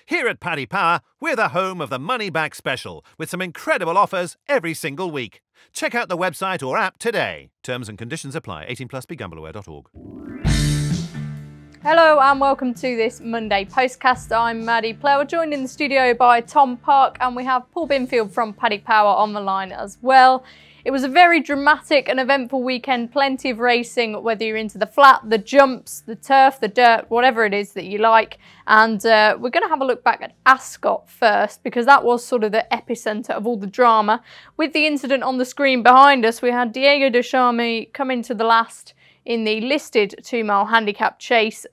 Here at Paddy Power, we're the home of the Money Back Special, with some incredible offers every single week. Check out the website or app today. Terms and conditions apply. 18+, begambleaware.org. Hello and welcome to this Monday Postcast. I'm Maddie Plower, joined in the studio by Tom Park, and we have Paul Binfield from Paddy Power on the line as well. It was a very dramatic and eventful weekend, plenty of racing, whether you're into the flat, the jumps, the turf, the dirt, whatever it is that you like. And we're going to have a look back at Ascot first, because that was sort of the epicentre of all the drama. With the incident on the screen behind us, we had Diego de Charmy come into the last in the listed 2-mile handicap chase,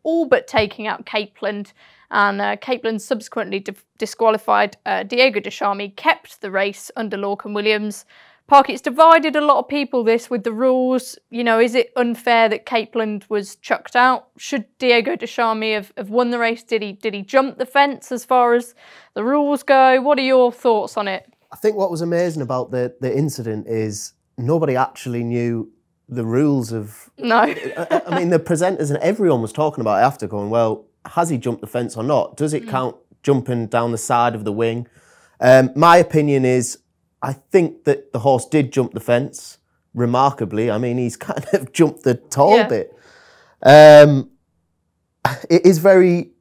all but taking out Capeland. And Capeland subsequently disqualified Diego de Charmy, kept the race under Lorcan Williams. Park, it's divided a lot of people, this, with the rules. You know, is it unfair that Capeland was chucked out? Should Diego de Charmy have won the race? Did he jump the fence as far as the rules go? What are your thoughts on it? I think what was amazing about the incident is nobody actually knew the rules of... No. I mean, the presenters and everyone was talking about it after, going, well, has he jumped the fence or not? Does it count jumping down the side of the wing? My opinion is, I think that the horse did jump the fence, remarkably. I mean, he's kind of jumped the tall bit. It is very...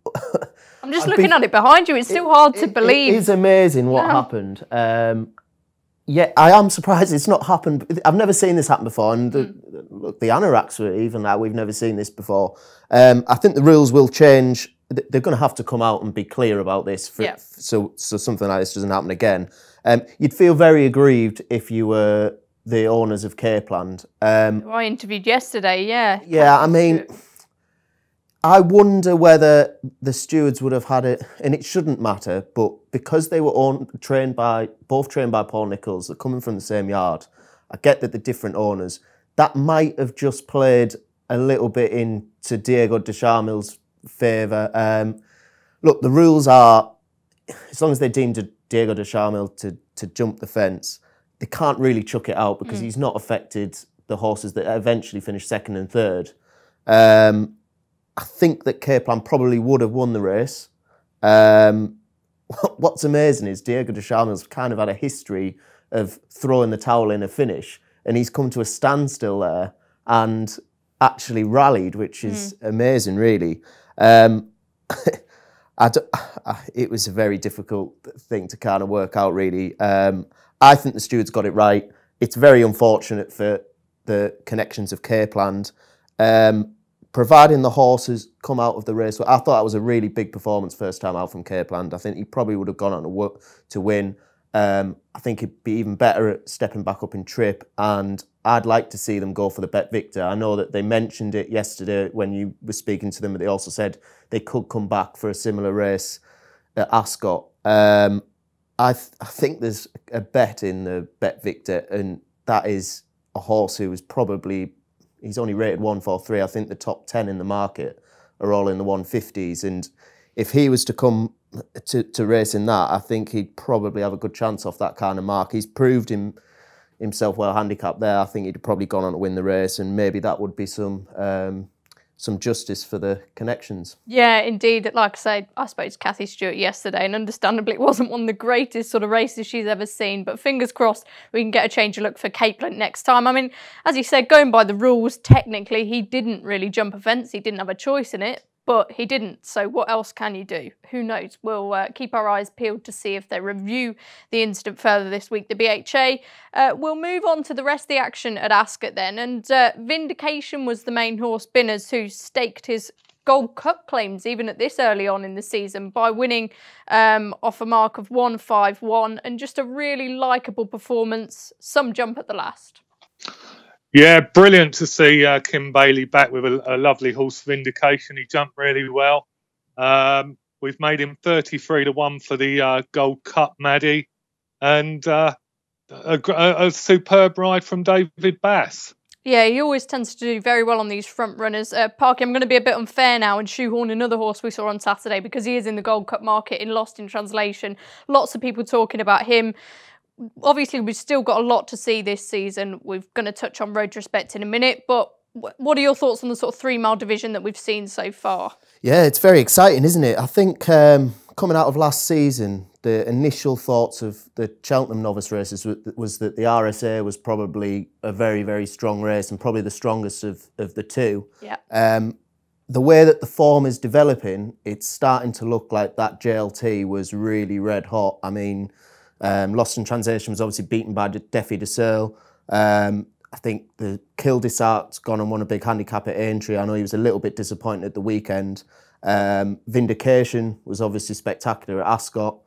I'm just looking at it behind you. It's still hard to believe. It is amazing what happened. Yeah, I am surprised it's not happened. I've never seen this happen before. And look, the anoraks were even like, we've never seen this before. I think the rules will change. They're going to have to come out and be clear about this so something like this doesn't happen again. You'd feel very aggrieved if you were the owners of Capeland. I interviewed yesterday, Yeah, I mean, I wonder whether the stewards would have had it, and it shouldn't matter, but because they were both trained by Paul Nicholls, they're coming from the same yard. I get that they're different owners. That might have just played a little bit into Diego de Charmy's favour. Look, the rules are, as long as they deemed Diego de Charmy to jump the fence, they can't really chuck it out because he's not affected the horses that eventually finished second and third. I think that Capeland probably would have won the race. What's amazing is Diego de Charmy's kind of had a history of throwing the towel in a finish, and he's come to a standstill there and actually rallied, which is amazing, really. It was a very difficult thing to kind of work out, really. I think the stewards got it right. It's very unfortunate for the connections of Capeland. Providing the horses come out of the race, I thought that was a really big performance first time out from Capeland. I think he probably would have gone on to win. I think he'd be even better at stepping back up in trip, and I'd like to see them go for the Bet Victor. I know that they mentioned it yesterday when you were speaking to them, but they also said they could come back for a similar race at Ascot. I think there's a bet in the Bet Victor, and that is a horse who is probably... He's only rated 143. I think the top 10 in the market are all in the 150s. And if he was to come to race in that, I think he'd probably have a good chance off that kind of mark. He's proved himself well handicapped there. I think he'd probably gone on to win the race, and maybe that would be some justice for the connections. Yeah, indeed. Like I say, I spoke to Cathy Stewart yesterday, and understandably it wasn't one of the greatest sort of races she's ever seen, but fingers crossed we can get a change of look for Capeland next time. I mean, as you said, going by the rules, technically he didn't really jump a fence. He didn't have a choice in it, but he didn't. So what else can you do? Who knows? We'll keep our eyes peeled to see if they review the incident further this week, the BHA. We'll move on to the rest of the action at Ascot then. And Vindication was the main horse, Binners, who staked his Gold Cup claims even at this early on in the season by winning off a mark of 151, and just a really likeable performance, some jump at the last. Yeah, brilliant to see Kim Bailey back with a lovely horse, Vindication. He jumped really well. We've made him 33-1 for the Gold Cup, Maddie. And a superb ride from David Bass. Yeah, he always tends to do very well on these front runners. Parky, I'm going to be a bit unfair now and shoehorn another horse we saw on Saturday, because he is in the Gold Cup market in Lost in Translation. Lots of people talking about him. Obviously, we've still got a lot to see this season. We're going to touch on Road to Respect in a minute, but what are your thoughts on the sort of 3 mile division that we've seen so far? Yeah, it's very exciting, isn't it? I think coming out of last season, the initial thoughts of the Cheltenham novice races was that the RSA was probably a very, very strong race and probably the strongest of the two. Yeah. The way that the form is developing, it's starting to look like that JLT was really red hot. I mean, Lost in Translation was obviously beaten by Defi de Searle. I think the Kildisart's gone and won a big handicap at Aintree. I know he was a little bit disappointed at the weekend. Vindication was obviously spectacular at Ascot.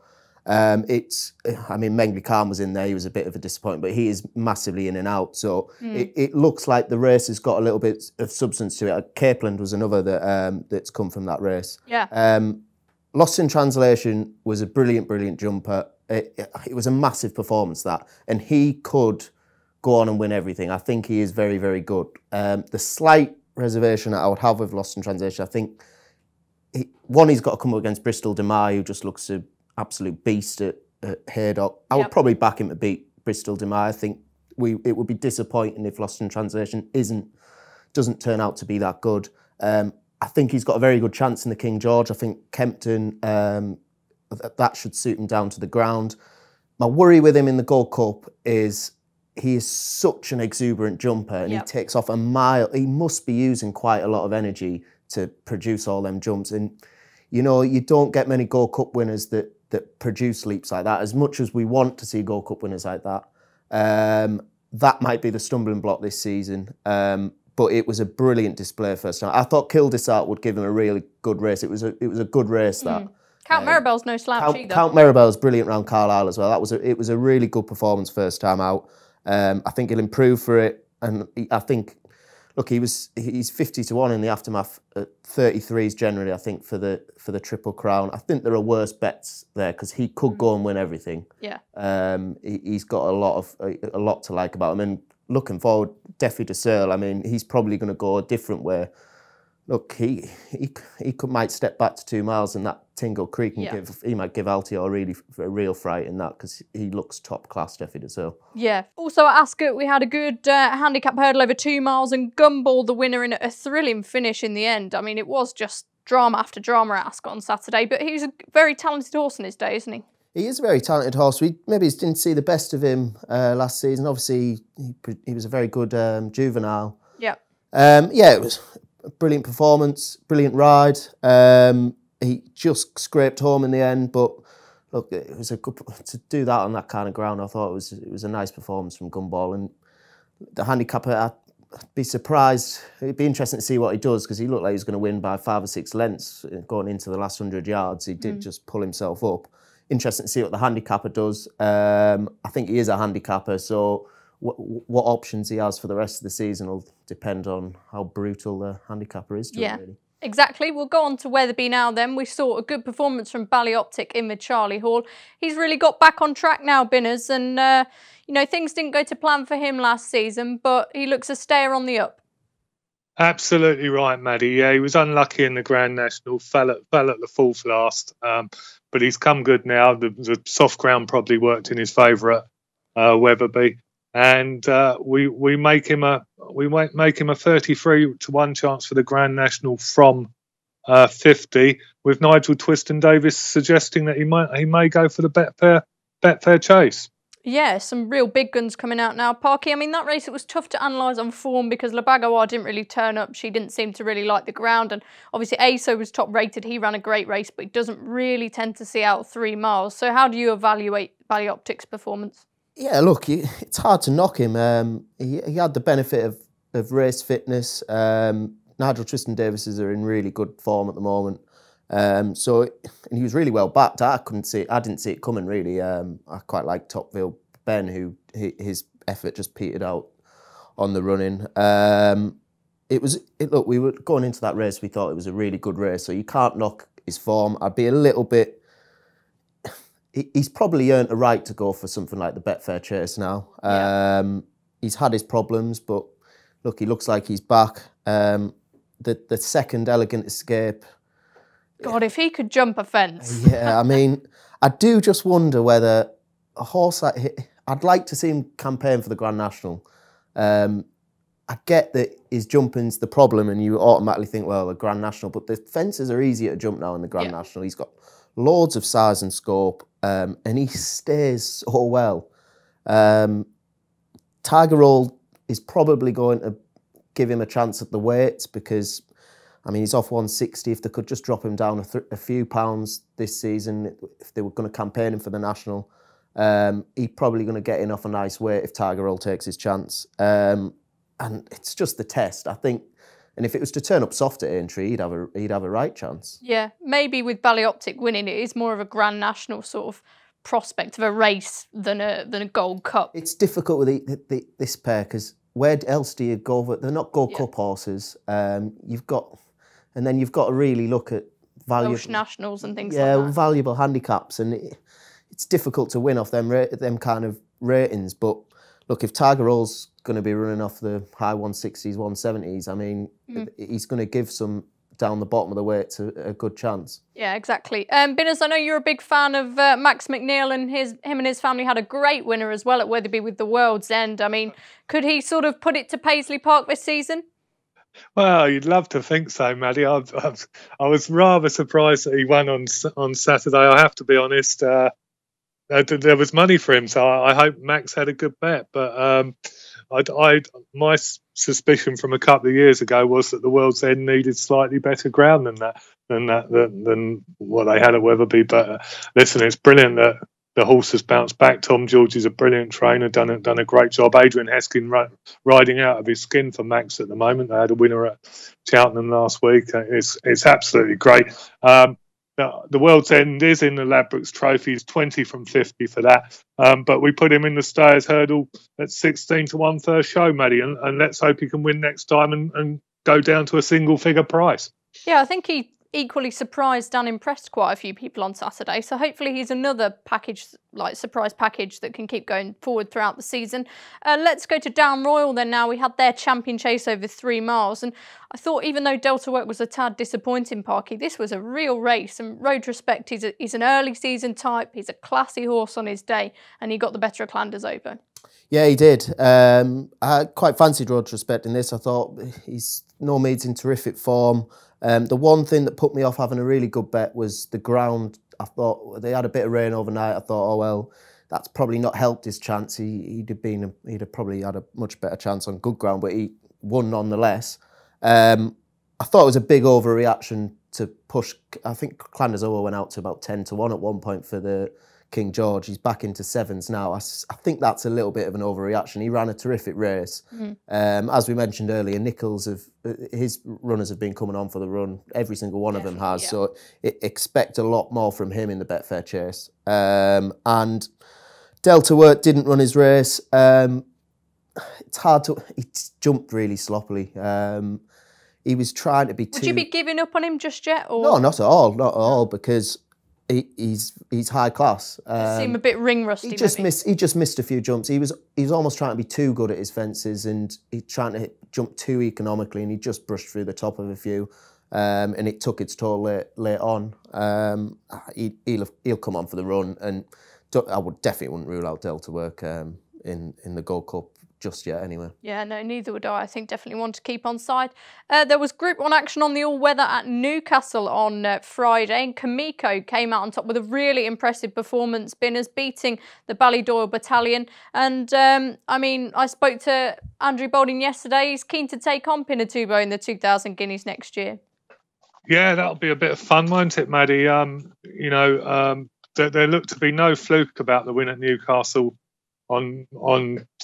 I mean, Mengli Khan was in there. He was a bit of a disappointment, but he is massively in and out. So it looks like the race has got a little bit of substance to it. Capeland was another that's come from that race. Yeah. Lost in Translation was a brilliant, brilliant jumper. It was a massive performance, that. And he could go on and win everything. I think he is very, very good. The slight reservation that I would have with Lost in Translation, I think, he's got to come up against Bristol Demai, who just looks an absolute beast at Haydock. I would probably back him to beat Bristol Demai. I think it would be disappointing if Lost in Translation doesn't turn out to be that good. I think he's got a very good chance in the King George. I think Kempton, that should suit him down to the ground. My worry with him in the Gold Cup is he is such an exuberant jumper and he takes off a mile. He must be using quite a lot of energy to produce all them jumps. And, you know, you don't get many Gold Cup winners that produce leaps like that. As much as we want to see Gold Cup winners like that, that might be the stumbling block this season. But it was a brilliant display first time. I thought Kildisart would give him a really good race. It was a good race, that. Count Maribel's no slouch either. Count Maribel's brilliant round Carlisle as well. It was a really good performance first time out. I think he'll improve for it, and I think, look, he's 50-1 in the aftermath. 33s generally, I think, for the Triple Crown. I think there are worse bets there because he could go and win everything. Yeah. He's got a lot to like about him, and looking forward, Defi de Searle. I mean, he's probably going to go a different way. Look, he might step back to 2 miles, and that Tingle Creek he might give Altior a real fright in that because he looks top class, Defi de Searle. Yeah. Also at Ascot, we had a good handicap hurdle over 2 miles, and Gumball the winner in a thrilling finish in the end. I mean, it was just drama after drama at Ascot on Saturday, but he's a very talented horse in his day, isn't he? He is a very talented horse. We maybe didn't see the best of him last season. Obviously, he was a very good juvenile. Yeah. It was a brilliant performance, brilliant ride. He just scraped home in the end, but look, it was a good to do that on that kind of ground. I thought it was a nice performance from Gumball, and the handicapper, I'd be surprised. It'd be interesting to see what he does because he looked like he was going to win by 5 or 6 lengths going into the last 100 yards. He did just pull himself up. Interesting to see what the handicapper does. I think he is a handicapper, so what options he has for the rest of the season will depend on how brutal the handicapper is to him, really. Exactly. We'll go on to Wetherby now then. We saw a good performance from Ballyoptic in with Charlie Hall. He's really got back on track now, Binners, and, you know, things didn't go to plan for him last season, but he looks a stayer on the up. Absolutely right, Maddie. Yeah, he was unlucky in the Grand National, fell at the fourth last, but he's come good now. The soft ground probably worked in his favour at Wetherby, and we make him a 33-1 chance for the Grand National from 50, with Nigel Twiston Davis suggesting that he may go for the Betfair Chase. Yeah, some real big guns coming out now. Parky, I mean, that race, it was tough to analyse on form because La Bagoa didn't really turn up. She didn't seem to really like the ground. And obviously, ASO was top rated. He ran a great race, but he doesn't really tend to see out 3 miles. So how do you evaluate Ballyoptic's performance? Yeah, look, it's hard to knock him. He had the benefit of race fitness. Nigel Tristan Davis is in really good form at the moment. And he was really well backed. I didn't see it coming, really. I quite like Topville Ben, who his effort just petered out on the running. Look, we were going into that race, we thought it was a really good race, so you can't knock his form. I'd be a little bit... He's probably earned a right to go for something like the Betfair Chase now. Yeah. He's had his problems, but look, he looks like he's back. The second Elegant Escape... God, if he could jump a fence. Yeah, I mean, I do just wonder whether a horse like... I'd like to see him campaign for the Grand National. I get that his jumping's the problem, and you automatically think, well, a Grand National, but the fences are easier to jump now in the Grand National. He's got loads of size and scope, and he stays so well. Tiger Roll is probably going to give him a chance at the weights because, I mean, he's off 160. If they could just drop him down a few pounds this season, if they were going to campaign him for the National, he's probably going to get in off a nice weight if Tiger Roll takes his chance. And it's just the test, I think. And if it was to turn up soft at Aintree, he'd have a right chance. Yeah, maybe with Ballyoptic winning, it is more of a Grand National sort of prospect of a race than a Gold Cup. It's difficult with this pair because where else do you go? They're not Gold Cup horses. You've got to really look at Welsh Nationals and things like that. Yeah, valuable handicaps, and it's difficult to win off them kind of ratings. But look, if Tiger Roll's going to be running off the high 160s, 170s, I mean, he's going to give some down the bottom of the weights a good chance. Yeah, exactly. Binners, I know you're a big fan of Max McNeil, and him and his family had a great winner as well at Wetherby with the World's End. I mean, could he sort of put it to Paisley Park this season? Well, you'd love to think so, Maddie. I was rather surprised that he won on Saturday, I have to be honest. There was money for him, so I hope Max had a good bet. But my suspicion from a couple of years ago was that the World's End needed slightly better ground than what they had at Wetherby. But listen, it's brilliant that the horse has bounced back. Tom George is a brilliant trainer, done a great job. Adrian Heskin riding out of his skin for Max at the moment. They had a winner at Cheltenham last week. It's absolutely great. The World's End is in the Ladbrokes Trophy. He's 20 from 50 for that. But we put him in the Stayers Hurdle at 16 to 1 first show, Maddie, and let's hope he can win next time and go down to a single figure price. Yeah, I think he equally surprised and impressed quite a few people on Saturday. So hopefully he's another package, like surprise package, that can keep going forward throughout the season. Let's go to Down Royal then now. We had their champion chase over 3 miles. And I thought even though Delta Work was a tad disappointing, Parky, this was a real race. And Road Respect, he's an early season type. He's a classy horse on his day. And he got the better of Clanders over. Yeah, he did. I quite fancied Road Respect in this. I thought No Mead's in terrific form. The one thing that put me off having a really good bet was the ground. I thought they had a bit of rain overnight. I thought, oh well, that's probably not helped his chance. He'd have probably had a much better chance on good ground, but he won nonetheless. I thought it was a big overreaction to push. I think Clanders Over went out to about 10 to 1 at one point for the King George. He's back into 7s now. I think that's a little bit of an overreaction. He ran a terrific race. As we mentioned earlier, Nichols, his runners have been coming on for the run. Every single one of them has. Yeah. So expect a lot more from him in the Betfair Chase. And Delta Work didn't run his race. It's hard to... He jumped really sloppily. He was trying to be too... Would you be giving up on him just yet? Or? No, not at all. Not at all, because... He's high class. Seem a bit ring rusty. He just missed a few jumps. He was almost trying to be too good at his fences, and he's trying to jump too economically, and he just brushed through the top of a few, and it took its toll late on. He'll come on for the run, and I definitely wouldn't rule out Delta Work in the Gold Cup just yet anyway. Yeah, no, neither would I. I think definitely want to keep on side. There was Group 1 action on the all-weather at Newcastle on Friday, and Kamiko came out on top with a really impressive performance, Binners beating the Ballydoyle Battalion. And, I mean, I spoke to Andrew Boulding yesterday. He's keen to take on Pinatubo in the 2,000 guineas next year. Yeah, that'll be a bit of fun, won't it, Maddie? There looked to be no fluke about the win at Newcastle on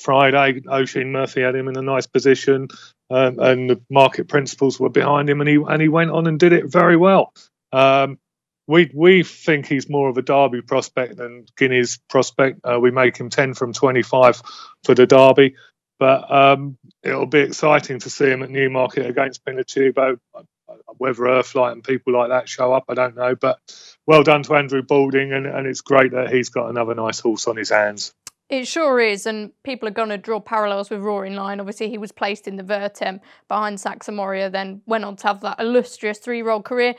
Friday. Oisin Murphy had him in a nice position, and the market principles were behind him, and he went on and did it very well. We think he's more of a Derby prospect than Guineas prospect. We make him 10 from 25 for the Derby, but it'll be exciting to see him at Newmarket against Pinatubo. Whether Earthlight and people like that show up, I don't know, but well done to Andrew Boulding, and it's great that he's got another nice horse on his hands. It sure is, and people are going to draw parallels with Roaring Lion. Obviously, he was placed in the Vertem behind Saxa Moria, then went on to have that illustrious 3-year-old career.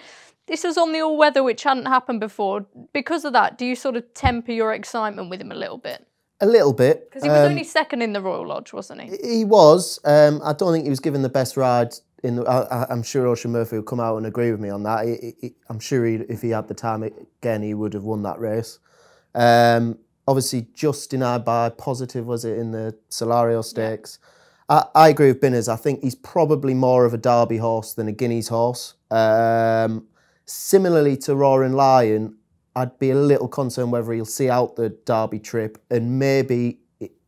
This was on the all-weather, which hadn't happened before. Because of that, do you sort of temper your excitement with him a little bit? A little bit. Because he was only second in the Royal Lodge, wasn't he? He was. I don't think he was given the best ride. I'm sure Ocean Murphy will come out and agree with me on that. I'm sure if he had the time again, he would have won that race. Obviously, just denied by Positive, was it, in the Solario Stakes? Yeah. I agree with Binners. I think he's probably more of a Derby horse than a Guineas horse. Similarly to Roaring Lion, I'd be a little concerned whether he'll see out the Derby trip, and maybe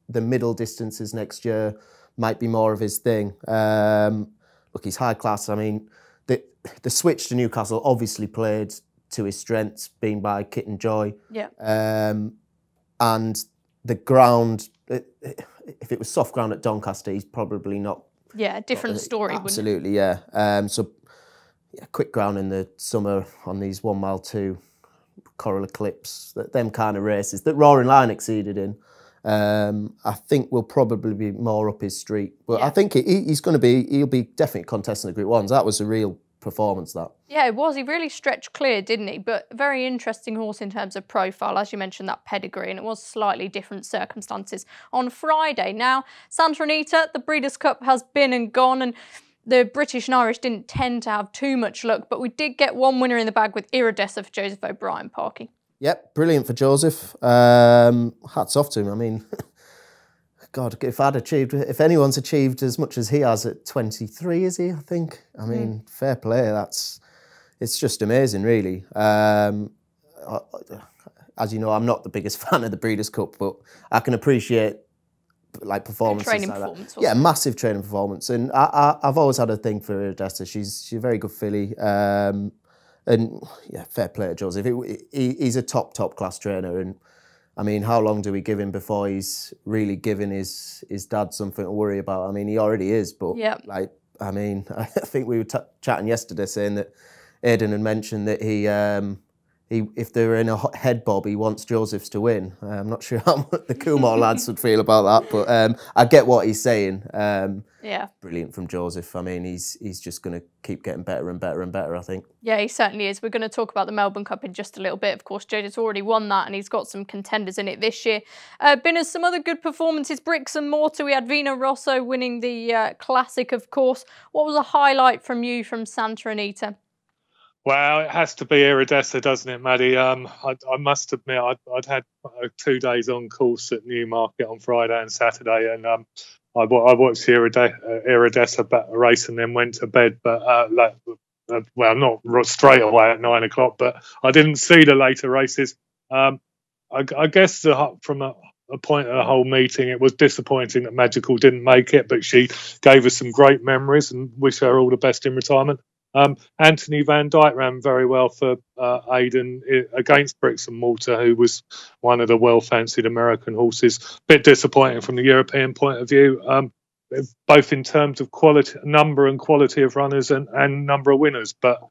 the middle distances next year might be more of his thing. Look, he's high class. I mean, the switch to Newcastle obviously played to his strengths, being by Kit and Joy. Yeah. And the ground, if it was soft ground at Doncaster, he's probably not. Yeah, different story. Absolutely, yeah. So, yeah, quick ground in the summer on these 1 mile 2 Coral Eclipse, them kind of races that Roaring Lion exceeded in. I think will probably be more up his street, but I think he'll be definitely contesting the Group 1s. That was a real performance, that. Yeah, it was. He really stretched clear, didn't he? But a very interesting horse in terms of profile, as you mentioned, that pedigree, and it was slightly different circumstances on Friday. Now, Santa Anita, the Breeders' Cup has been and gone, and the British and Irish didn't tend to have too much luck, but we did get one winner in the bag with Iridessa for Joseph O'Brien, Parky. Yep, brilliant for Joseph. Hats off to him. I mean, God, if anyone's achieved as much as he has at 23, is he? I think. I mean, fair play. It's just amazing, really. As you know, I'm not the biggest fan of the Breeders' Cup, but I can appreciate performances training like performance, that. Yeah, massive training performance, and I've always had a thing for Iridessa. She's a very good filly. And yeah, fair play to Joseph. He's a top class trainer, and I mean, how long do we give him before he's really giving his dad something to worry about? I mean, he already is, but I mean, I think we were chatting yesterday saying that Aidan had mentioned that he if they were in a head bob, he wants Joseph's to win. I'm not sure how the Coolmore lads would feel about that, but I get what he's saying. Yeah, brilliant from Joseph. I mean, he's just going to keep getting better and better and better, I think. Yeah, he certainly is. We're going to talk about the Melbourne Cup in just a little bit. Of course, Joseph's already won that, and he's got some contenders in it this year. Been some other good performances. Bricks and Mortar. We had Vina Rosso winning the Classic, of course. What was a highlight from you from Santa Anita? Well, it has to be Iridessa, doesn't it, Maddie? I must admit, I'd had 2 days on course at Newmarket on Friday and Saturday, and I watched Iridessa race and then went to bed. But not straight away at 9 o'clock, but I didn't see the later races. I guess from a point of the whole meeting, it was disappointing that Magical didn't make it, but she gave us some great memories, and wish her all the best in retirement. Anthony Van Dyke ran very well for Aidan against Bricks and Mortar, who was one of the well-fancied American horses. Bit disappointing from the European point of view, both in terms of quality, number and quality of runners, and number of winners. But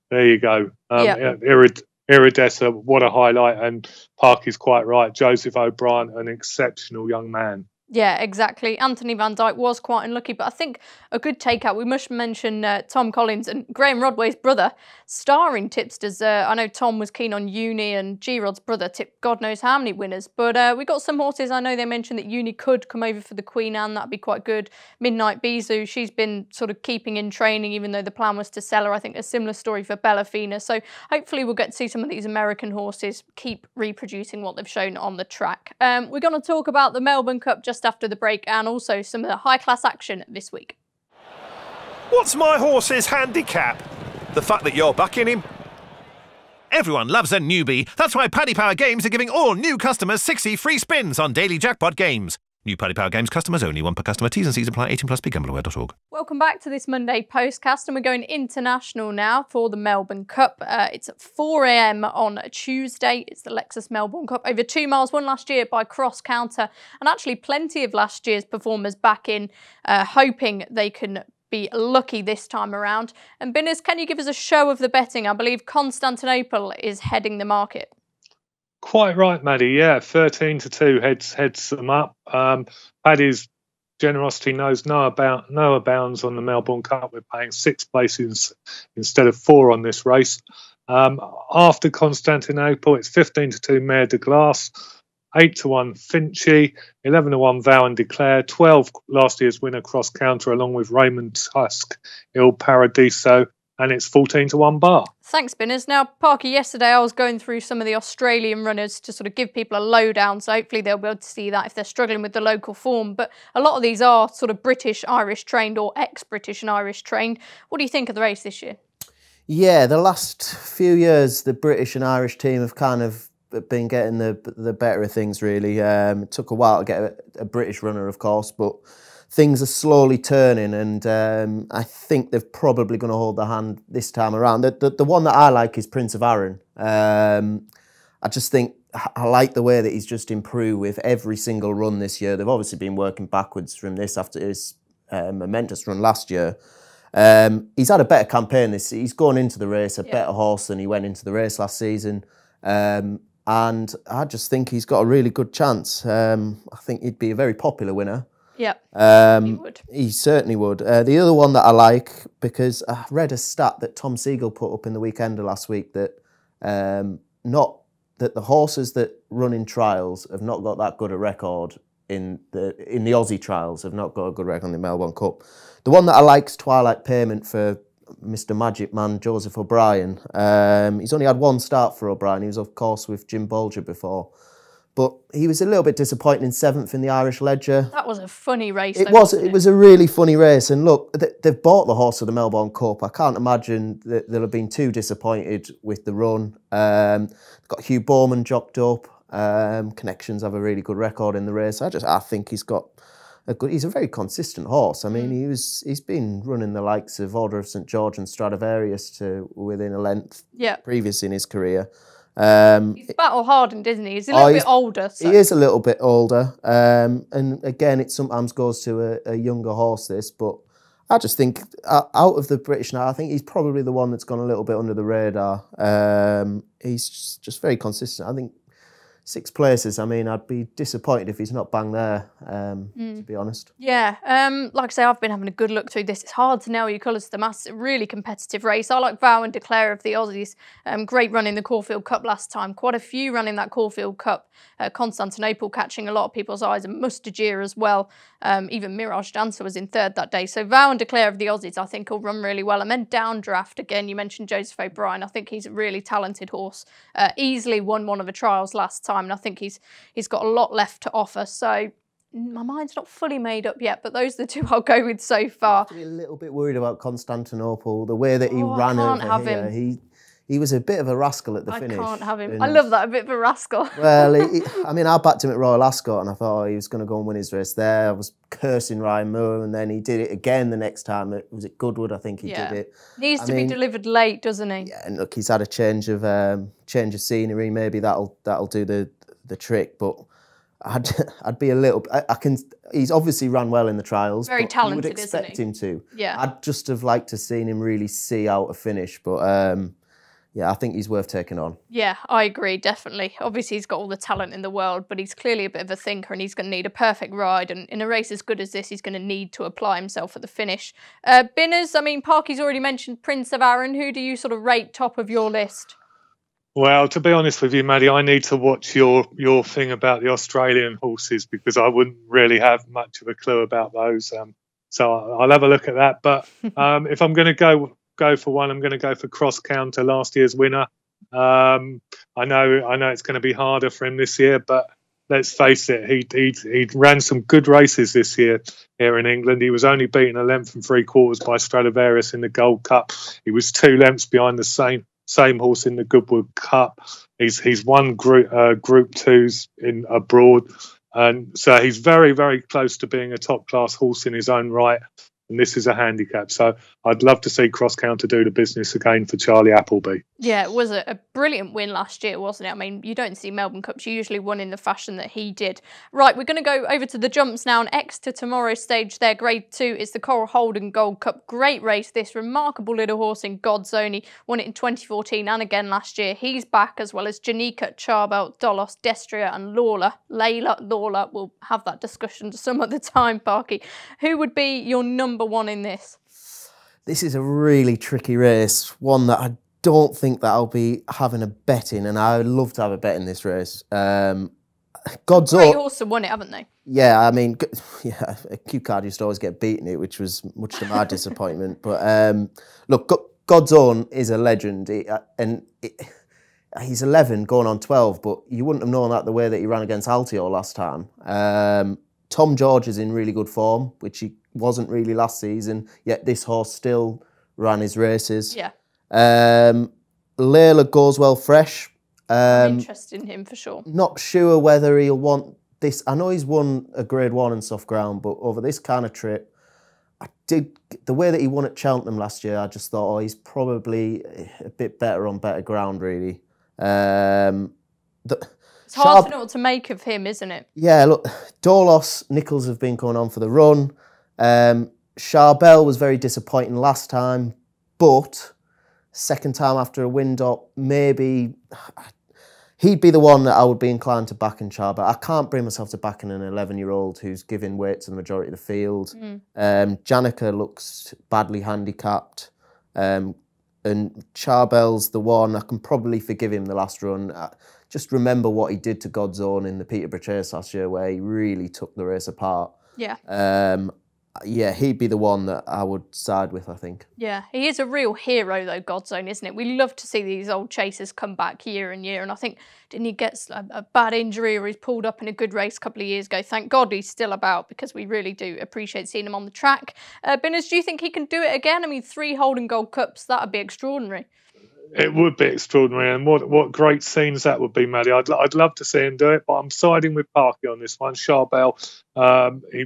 there you go. Iridessa, what a highlight, and Parky's quite right. Joseph O'Brien, an exceptional young man. Yeah, exactly. Anthony Van Dyke was quite unlucky, but I think a good takeout. We must mention Tom Collins and Graham Rodway's brother, starring tipsters. I know Tom was keen on Uni, and G-Rod's brother tipped God knows how many winners. But we got some horses. I know they mentioned that Uni could come over for the Queen Anne. That'd be quite good. Midnight Bisou, she's been sort of keeping in training, even though the plan was to sell her. I think a similar story for Bellafina. So hopefully we'll get to see some of these American horses keep reproducing what they've shown on the track. We're going to talk about the Melbourne Cup just after the break, and also some of the high-class action this week. What's my horse's handicap? The fact that you're backing him? Everyone loves a newbie. That's why Paddy Power Games are giving all new customers 60 free spins on daily jackpot games. New Paddy Power Games customers only, 1 per customer. T's and C's apply. 18+. BeGambleAware.org. Welcome back to this Monday Postcast, and we're going international now for the Melbourne Cup. It's at 4 a.m. on Tuesday. It's the Lexus Melbourne Cup. Over 2 miles, won last year by Cross Counter, and actually plenty of last year's performers back in, hoping they can be lucky this time around. And Binners, can you give us a show of the betting? I believe Constantinople is heading the market. Quite right, Maddie. Yeah, 13-2 heads them up. Paddy's generosity knows no bounds on the Melbourne Cup. We're paying 6 places instead of 4 on this race. After Constantinople, it's 15-2 Mare de Glace, 8-1 Finchy, 11-1 Vow and Declare, 12 last year's winner Cross Counter, along with Raymond Tusk, Il Paradiso, and it's 14-1 Bar. Thanks, Spinners. Now, Parky, yesterday I was going through some of the Australian runners to sort of give people a lowdown, so hopefully they'll be able to see that if they're struggling with the local form. But a lot of these are sort of British, Irish trained or ex-British and Irish trained. What do you think of the race this year? Yeah, the last few years, the British and Irish team have kind of been getting the better of things, really. It took a while to get a British runner, of course, but things are slowly turning, and I think they're probably going to hold their hand this time around. The one that I like is Prince of Arran. I just think I like the way that he's just improved with every single run this year. They've obviously been working backwards from this after his momentous run last year. He's had a better campaign this season. He's gone into the race a better horse than he went into the race last season. And I just think he's got a really good chance. I think he'd be a very popular winner. Yeah, he would. He certainly would. The other one that I like, because I read a stat that Tom Siegel put up in the Weekender last week, that that the horses that run in trials have not got that good a record in the Aussie trials, have not got a good record in the Melbourne Cup. The one that I like is Twilight Payment for Mr. Magic Man, Joseph O'Brien. He's only had one start for O'Brien. He was, of course, with Jim Bolger before. But he was a little bit disappointing in 7th in the Irish Ledger. That was a funny race. It was a really funny race. And look, they've bought the horse of the Melbourne Cup. I can't imagine that they'll have been too disappointed with the run. They've got Hugh Bowman jocked up. Connections have a really good record in the race. I think he's got he's a very consistent horse. I mean, he's been running the likes of Order of St George and Stradivarius to within a length previous in his career. He's battle hardened, isn't he? He's a little bit older. So. He is a little bit older. And again, it sometimes goes to a younger horse, this. But I just think out of the British now, I think he's probably the one that's gone a little bit under the radar. He's just very consistent. I think 6 places. I mean, I'd be disappointed if he's not bang there, to be honest. Yeah, like I say, I've been having a good look through this. It's hard to nail your colours to the mass. It's a really competitive race. I like Vow and Declare of the Aussies. Great run in the Caulfield Cup last time. Quite a few running that Caulfield Cup. Constantinople catching a lot of people's eyes, and Mustajeer as well. Even Mirage Dancer was in 3rd that day. So Vow and Declare of the Aussies, I think, will run really well. And then Downdraft, again, you mentioned Joseph O'Brien. I think he's a really talented horse. Easily won one of the trials last time, and I think he's got a lot left to offer. So my mind's not fully made up yet, but those are the 2 I'll go with so far. I'm a little bit worried about Constantinople, the way that he ran over here. He was a bit of a rascal at the finish. I can't have him. I love that, a bit of a rascal. Well, I mean, I backed him at Royal Ascot, and I thought he was going to go and win his race there. I was cursing Ryan Moore, and then he did it again the next time. Was it Goodwood? I think he did it. Needs to be delivered late, doesn't he? Yeah, and look, he's had a change of scenery. Maybe that'll do the trick, but I'd be a little. He's obviously ran well in the trials. Very talented, you would expect him to. Yeah. I'd just have liked to seen him really see out a finish, but yeah, I think he's worth taking on. Yeah, I agree, definitely. Obviously, he's got all the talent in the world, but he's clearly a bit of a thinker, and he's going to need a perfect ride. And in a race as good as this, he's going to need to apply himself at the finish. Binners, I mean, Parky's already mentioned Prince of Arran. Who do you sort of rate top of your list? Well, to be honest with you, Maddie, I need to watch your thing about the Australian horses, because I wouldn't really have much of a clue about those. So I'll have a look at that. But if I'm going to go for one, I'm going to go for Cross Counter, last year's winner. I know it's going to be harder for him this year, but let's face it, he ran some good races this year here in England. He was only beaten 1 length and 3/4 by Stradivarius in the Gold Cup. He was 2 lengths behind the same horse in the Goodwood Cup. He's won Group 2s in abroad, and so he's very, very close to being a top class horse in his own right. And this is a handicap. So I'd love to see Cross Counter do the business again for Charlie Appleby. Yeah, it was a brilliant win last year, wasn't it? I mean, you don't see Melbourne Cups usually won in the fashion that he did. Right, we're going to go over to the jumps now. And Exeter tomorrow's stage there, Grade 2, is the Coral Holden Gold Cup. Great race, this remarkable little horse in God's Own. He won it in 2014 and again last year. He's back, as well as Janika, Charbel, Dolos, Destria and Layla Lawler. We'll have that discussion some other time, Parky. Who would be your number one in this? This is a really tricky race, one that I don't think that I'll be having a bet in, and I would love to have a bet in this race. God's Great Own. horse have won it, haven't they? Yeah, I mean, yeah, Q Card used to always get beaten it, which was much to my disappointment. But look, God's Own is a legend, he's 11 going on 12, but you wouldn't have known that the way that he ran against Altior last time. Tom George is in really good form, which he wasn't really last season, yet this horse still ran his races. Yeah. Layla goes well fresh. I'm interested in him for sure. Not sure whether he'll want this. I know he's won a Grade 1 and soft ground, but over this kind of trip, the way that he won at Cheltenham last year, I just thought, he's probably a bit better on better ground, really. It's hard to know what to make of him, isn't it? Yeah, look, Dolos, Nichols have been going on for the run. Charbel was very disappointing last time, but second time after a wind-up, maybe he'd be the one that I would be inclined to back in Charbel. I can't bring myself to backing an 11-year-old who's giving weight to the majority of the field. Janica looks badly handicapped. And Charbel's the one, I can probably forgive him the last run. Just remember what he did to God's Own in the Peterborough Chase last year, where he really took the race apart. Yeah. Yeah, he'd be the one that I would side with, I think. Yeah, he is a real hero, though, God's Own, isn't it? We love to see these old chasers come back year and year. And I think, didn't he get a bad injury, or he's pulled up in a good race a couple of years ago? Thank God he's still about, because we really do appreciate seeing him on the track. Binners, do you think he can do it again? I mean, 3 Holden Gold Cups, that would be extraordinary. It would be extraordinary, and what great scenes that would be, Maddie. I'd love to see him do it, but I'm siding with Parky on this one. Charbel, he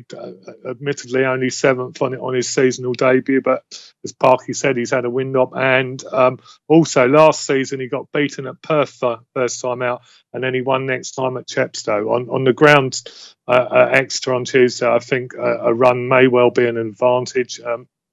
admittedly only 7th on his seasonal debut, but as Parky said, he's had a wind-up, and also last season he got beaten at Perth first time out, and then he won next time at Chepstow. On the ground Exeter on Tuesday, I think a run may well be an advantage.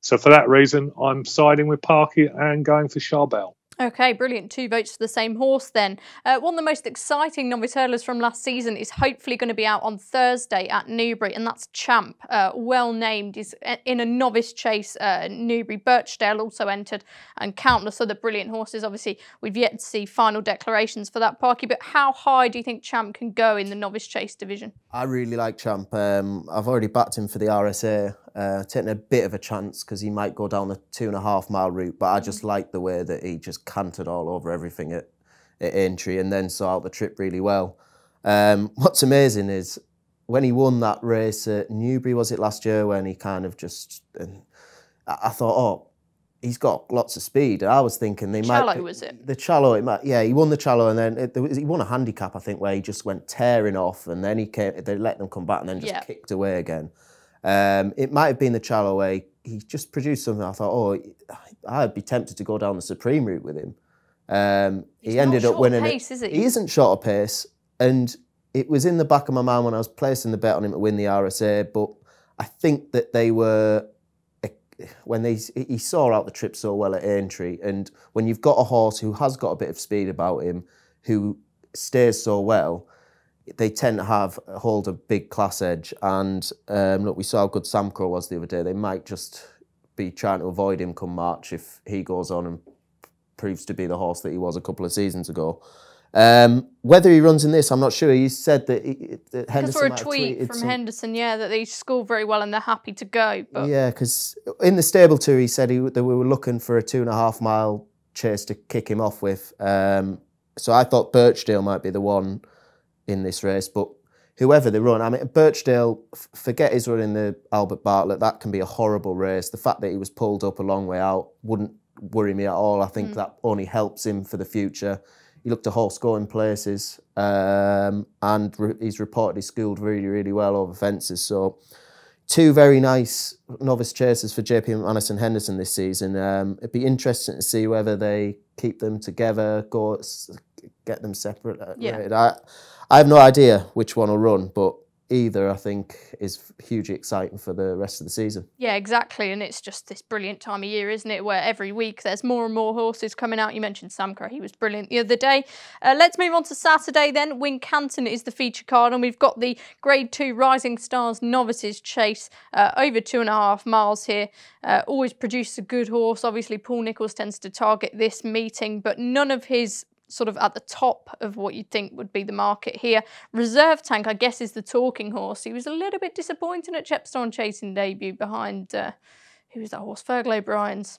So for that reason, I'm siding with Parky and going for Charbel. Okay, brilliant. 2 votes for the same horse then. One of the most exciting novice hurlers from last season is hopefully going to be out on Thursday at Newbury, and that's Champ. Well named. He's in a novice chase at Newbury. Birchdale also entered, and countless other brilliant horses. Obviously, we've yet to see final declarations for that, Parky, but how high do you think Champ can go in the novice chase division? I really like Champ. I've already backed him for the RSA. Taking a bit of a chance because he might go down the 2.5 mile route, but I just like the way that he just cantered all over everything at Aintree and then saw out the trip really well. What's amazing is when he won that race at Newbury, was it last year, when he kind of just, I thought, he's got lots of speed. I was thinking they might... Challow, was it? The Challow, yeah, he won the Challow, and then he won a handicap, I think, where he just went tearing off, and then they let them come back and then just kicked away again. It might have been the Challow way. He just produced something. I thought, I'd be tempted to go down the Supreme route with him. He ended up winning pace, is he? He isn't short of pace, and it was in the back of my mind when I was placing the bet on him to win the RSA. But I think that they were when he saw out the trip so well at Aintree, and when you've got a horse who has got a bit of speed about him, who stays so well, they tend to hold a big class edge. And look, we saw how good Sam Crow was the other day. They might just be trying to avoid him come March if he goes on and proves to be the horse that he was a couple of seasons ago. Whether he runs in this, I'm not sure. He said that Henderson might have tweeted. I saw a tweet from Henderson, that they scored very well and they're happy to go. But yeah, because in the stable too, he said that we were looking for a 2.5 mile chase to kick him off with. So I thought Birchdale might be the one in this race, but whoever they run, I mean, Birchdale, forget his run in the Albert Bartlett, that can be a horrible race. The fact that he was pulled up a long way out wouldn't worry me at all. I think that only helps him for the future. He looked a horse going places, and he's reportedly schooled really, really well over fences. So 2 very nice novice chasers for JP McManus and Henderson this season. It'd be interesting to see whether they keep them together, get them separate. I have no idea which one will run, but either, I think, is hugely exciting for the rest of the season. Yeah, exactly, and it's just this brilliant time of year, isn't it, where every week there's more and more horses coming out. You mentioned Sam Crow, he was brilliant the other day. Let's move on to Saturday then. Wincanton is the feature card, and we've got the Grade 2 Rising Stars Novices Chase, over 2.5 miles here. Always produced a good horse. Obviously, Paul Nicholls tends to target this meeting, but none of his sort of at the top of what you'd think would be the market here. Reserve Tank, I guess, is the talking horse. He was a little bit disappointing at Chepstow chasing debut behind, who was that horse? Fergal O'Brien's.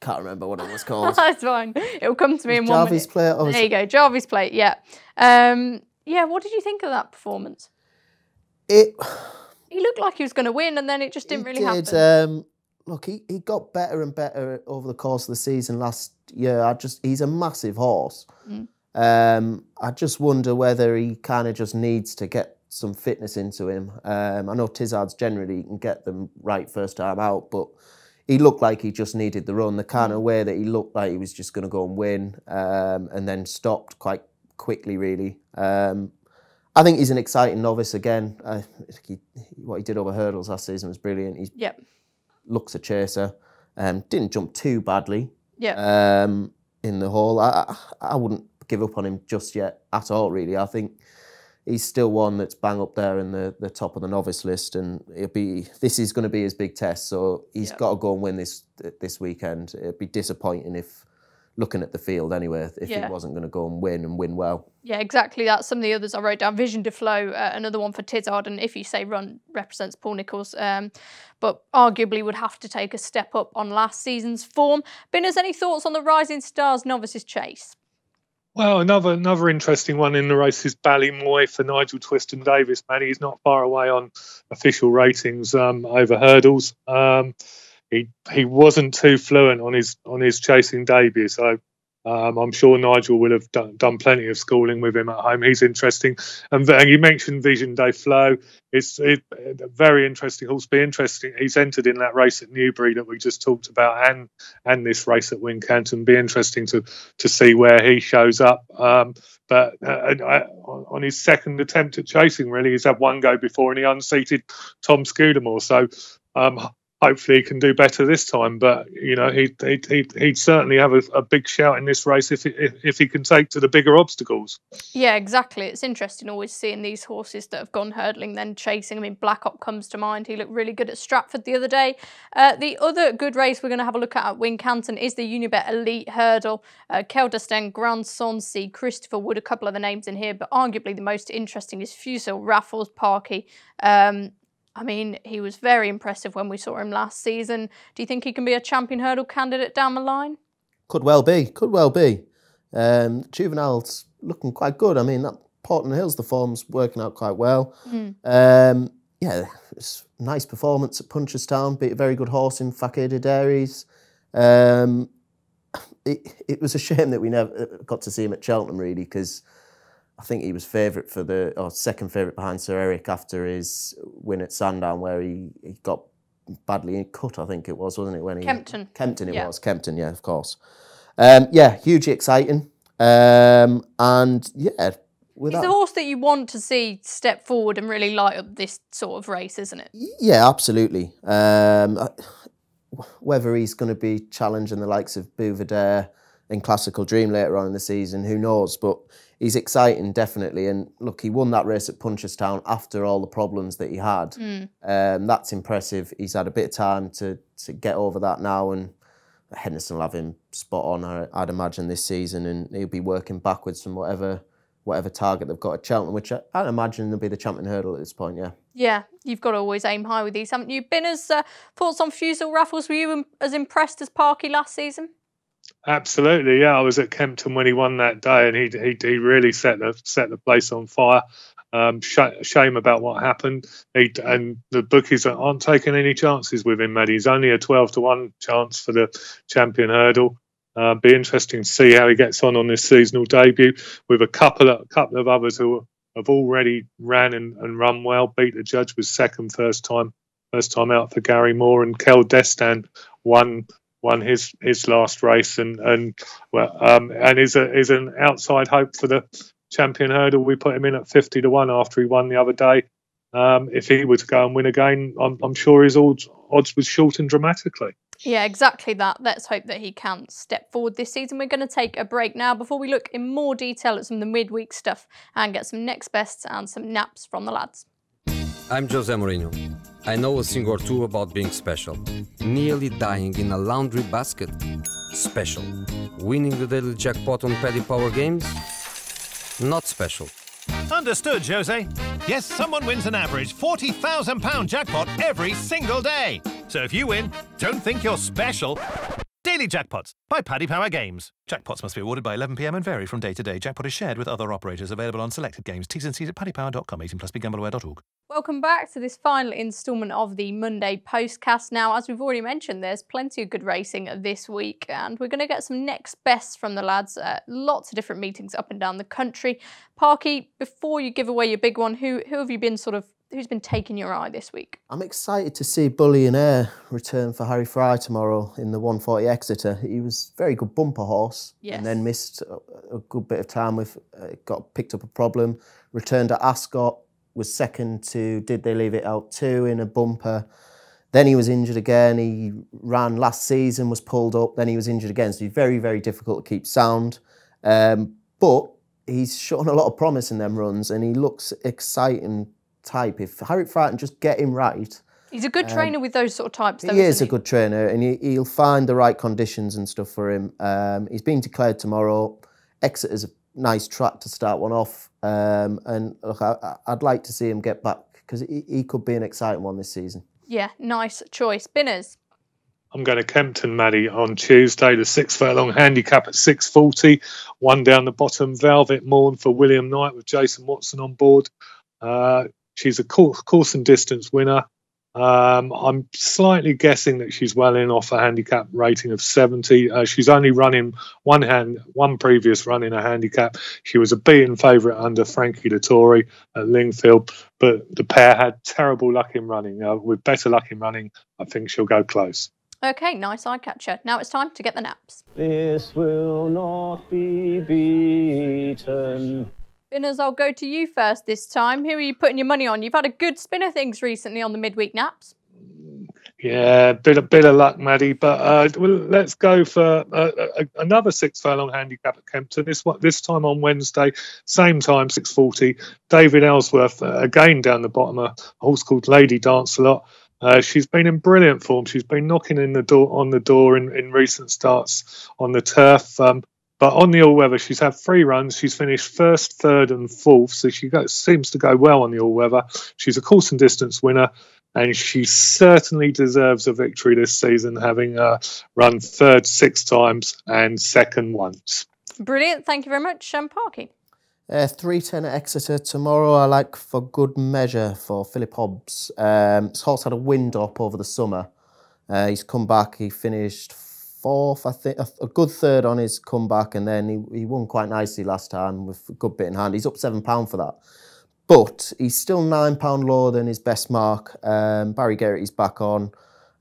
Can't remember what it was called. That's fine. It'll come to me in 1 minute. Jarvis Plate. There you go, Jarvis Plate, yeah. Yeah, what did you think of that performance? He looked like he was going to win, and then it just didn't really happen. Look, he got better and better over the course of the season last year. He's a massive horse. I just wonder whether he kind of just needs to get some fitness into him. I know Tizzards generally can get them right first time out, but he looked like he just needed the run. The kind of way that he looked like he was just going to go and win, and then stopped quite quickly, really. I think he's an exciting novice again. What he did over hurdles last season was brilliant. He looks a chaser. Didn't jump too badly in the hole. I wouldn't give up on him just yet at all, really. I think he's still one that's bang up there in the top of the novice list, and this is going to be his big test. So he's got to go and win this weekend. It'd be disappointing if, looking at the field anyway, if he wasn't going to go and win well. Yeah, exactly. That's some of the others I wrote down. Vision de Flow, another one for Tizzard, and if you say run, represents Paul Nicholls, but arguably would have to take a step up on last season's form. Binners, any thoughts on the Rising Stars Novices Chase? Well, another interesting one in the race is Ballymoy for Nigel Twiston-Davies. Man, he's not far away on official ratings over hurdles. He wasn't too fluent on his chasing debut, so I'm sure Nigel will have done plenty of schooling with him at home. He's interesting, and you mentioned Vision de Flow. It's a very interesting horse. Be interesting. He's entered in that race at Newbury that we just talked about, and this race at Wincanton. Be interesting to see where he shows up. But on his second attempt at chasing, really, he's had one go before, and he unseated Tom Scudamore. So. Hopefully he can do better this time, but you know he'd certainly have a big shout in this race if he can take to the bigger obstacles. Yeah, exactly. It's interesting always seeing these horses that have gone hurdling then chasing. I mean, Blackop comes to mind. He looked really good at Stratford the other day. The other good race we're going to have a look at Wincanton is the Unibet Elite Hurdle. Keldersten, Grand Sonsi, Christopher Wood, a couple of the names in here, but arguably the most interesting is Fusil Raffles Parky. I mean, he was very impressive when we saw him last season. Do you think he can be a champion hurdle candidate down the line? Could well be. Juvenile's looking quite good. I mean, that Portland Hills, the form's working out quite well. Yeah, it's a nice performance at Punchestown. Beat a very good horse in Fakeda Dairies. It was a shame that we never got to see him at Cheltenham, really, because I think he was favourite second favourite behind Sir Eric after his win at Sandown, where he got badly cut, I think it was, wasn't it? Kempton. Kempton, Kempton, yeah, of course. Yeah, hugely exciting. And yeah, it's the horse that you want to see step forward and really light up this sort of race, isn't it? Yeah, absolutely. Whether he's going to be challenging the likes of Bouvedere in Classical Dream later on in the season, who knows? But he's exciting, definitely. And look, he won that race at Punchestown after all the problems that he had. That's impressive. He's had a bit of time to get over that now, and Henderson will have him spot on, I'd imagine, this season, and he'll be working backwards from whatever target they've got at Cheltenham, which I'd imagine will be the champion hurdle at this point, yeah. Yeah, you've got to always aim high with these, haven't you? Binners, thoughts on Fusil Raffles? Were you as impressed as Parky last season? Absolutely, yeah. I was at Kempton when he won that day, and he really set the place on fire. Shame about what happened. And the bookies aren't taking any chances with him, Maddie. He's only a 12-1 chance for the champion hurdle. Be interesting to see how he gets on this seasonal debut with a couple of others who have already ran and run well. Beat the Judge was second first time out for Gary Moore, and Kel Destan won his last race and is an outside hope for the champion hurdle. We put him in at 50-1 after he won the other day. If he were to go and win again, I'm sure his odds would shorten dramatically. Yeah, exactly that. Let's hope that he can step forward this season. We're going to take a break now before we look in more detail at some of the midweek stuff and get some next bests and some naps from the lads. I'm Jose Mourinho. I know a thing or two about being special. Nearly dying in a laundry basket. Special. Winning the daily jackpot on Paddy Power Games? Not special. Understood, Jose. Yes, someone wins an average £40,000 jackpot every single day. So if you win, don't think you're special. Daily Jackpots by Paddy Power Games. Jackpots must be awarded by 11 p.m. and vary from day to day. Jackpot is shared with other operators. Available on selected games. T's and C's at paddypower.com. 18 plus BeGambleAware.org. Welcome back to this final instalment of the Monday Postcast. Now, as we've already mentioned, there's plenty of good racing this week, and we're going to get some next bests from the lads. Lots of different meetings up and down the country. Parky, before you give away your big one, who have you been who's been taking your eye this week? I'm excited to see Bully and Air return for Harry Fry tomorrow in the 140 Exeter. He was a very good bumper horse, yes, and then missed a good bit of time with, got picked up a problem, returned at Ascot, was second to Did They Leave It Out 2 in a bumper. Then he was injured again. He ran last season, was pulled up, then he was injured again. So he's very, very difficult to keep sound. But he's shown a lot of promise in them runs, and he looks exciting type. If Harry Fry can just get him right. He's a good trainer with those sort of types, though, he is a good trainer, and he'll find the right conditions and stuff for him. He's being declared tomorrow. Exeter's a nice track to start one off. And look, I'd like to see him get back, because he could be an exciting one this season. Yeah, nice choice. Binners? I'm going to Kempton, Maddie, on Tuesday, the 6 furlong handicap at 6:40. One down the bottom, Velvet Morn for William Knight with Jason Watson on board. She's a course and distance winner. I'm slightly guessing that she's well in off a handicap rating of 70. She's only running one previous run in a handicap. She was a beaten favourite under Frankie Dettori at Lingfield, but the pair had terrible luck in running. With better luck in running, I think she'll go close. Okay, nice eye catcher. Now it's time to get the naps. This will not be beaten. Spinners, I'll go to you first this time. Who are you putting your money on? You've had a good spinner things recently on the midweek naps. Yeah, bit of luck, Maddie. But let's go for another 6 furlong handicap at Kempton. This time on Wednesday, same time, 6:40. David Ellsworth again down the bottom. A horse called Lady Dance a Lot. She's been in brilliant form. She's been knocking on the door in recent starts on the turf. But on the all-weather, she's had 3 runs. She's finished 1st, 3rd and 4th, so she seems to go well on the all-weather. She's a course and distance winner, and she certainly deserves a victory this season, having run 3rd 6 times and 2nd once. Brilliant. Thank you very much, Parky. 3:10 at Exeter tomorrow. I like For Good Measure for Philip Hobbs. This horse had a wind up over the summer. He's come back. He finished 4th, I think, a good 3rd on his comeback, and then he won quite nicely last time with a good bit in hand. He's up £7 for that. But he's still £9 lower than his best mark. Barry Geraghty's back on.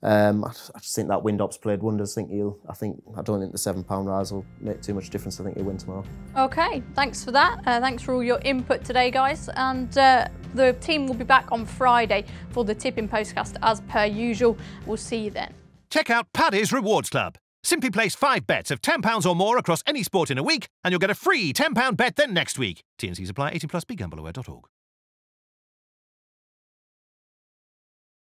I just think that wind up's played wonders. I don't think the £7 rise will make too much difference. I think he'll win tomorrow. Okay, thanks for that. Thanks for all your input today, guys. And the team will be back on Friday for the tipping postcast as per usual. We'll see you then. Check out Paddy's Rewards Club. Simply place 5 bets of £10 or more across any sport in a week, and you'll get a free £10 bet then next week. T&Cs apply. 18 plus BeGambleAware.org.